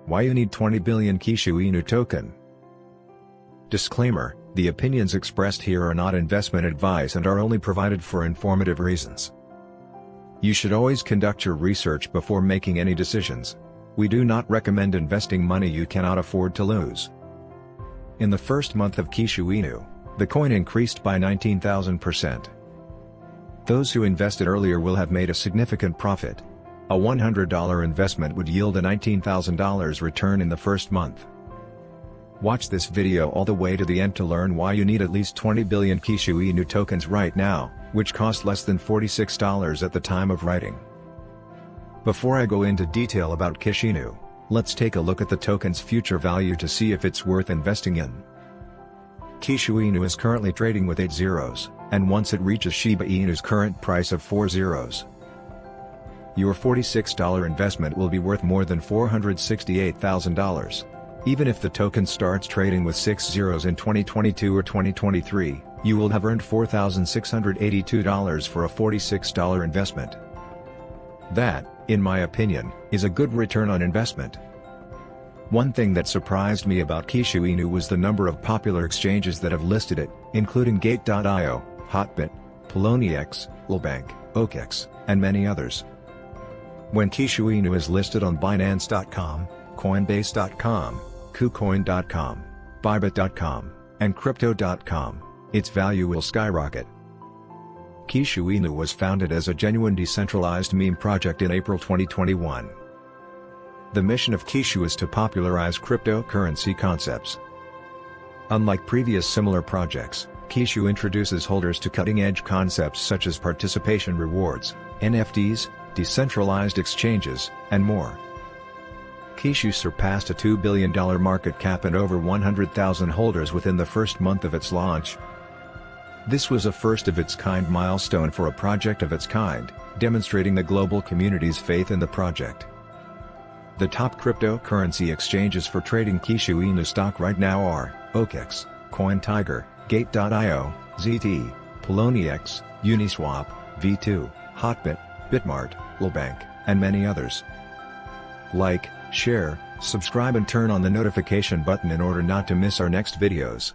Why you need 20 billion Kishu Inu token. Disclaimer: the opinions expressed here are not investment advice and are only provided for informative reasons. You should always conduct your research before making any decisions. We do not recommend investing money you cannot afford to lose. In the first month of Kishu Inu, the coin increased by 19,000%. Those who invested earlier will have made a significant profit. A $100 investment would yield a $19,000 return in the first month. Watch this video all the way to the end to learn why you need at least 20 billion Kishu Inu tokens right now, which cost less than $46 at the time of writing. Before I go into detail about Kishu Inu, let's take a look at the token's future value to see if it's worth investing in. Kishu Inu is currently trading with 8 zeros, and once it reaches Shiba Inu's current price of 4 zeros, your $46 investment will be worth more than $468,000. Even if the token starts trading with 6 zeros in 2022 or 2023, you will have earned $4,682 for a $46 investment. That, in my opinion, is a good return on investment. One thing that surprised me about Kishu Inu was the number of popular exchanges that have listed it, including Gate.io, Hotbit, Poloniex, Lilbank, OKEx, and many others. When Kishu Inu is listed on Binance.com, Coinbase.com, Kucoin.com, Bybit.com, and Crypto.com, its value will skyrocket. Kishu Inu was founded as a genuine decentralized meme project in April 2021. The mission of Kishu is to popularize cryptocurrency concepts. Unlike previous similar projects, Kishu introduces holders to cutting-edge concepts such as participation rewards, NFTs, decentralized exchanges, and more. Kishu surpassed a $2 billion market cap and over 100,000 holders within the first month of its launch. This was a first-of-its-kind milestone for a project of its kind, demonstrating the global community's faith in the project. The top cryptocurrency exchanges for trading Kishu Inu stock right now are OKEx, CoinTiger, Gate.io, ZT, Poloniex, Uniswap, V2, Hotbit, Bitmart, Lilbank, and many others. Like, share, subscribe and turn on the notification button in order not to miss our next videos.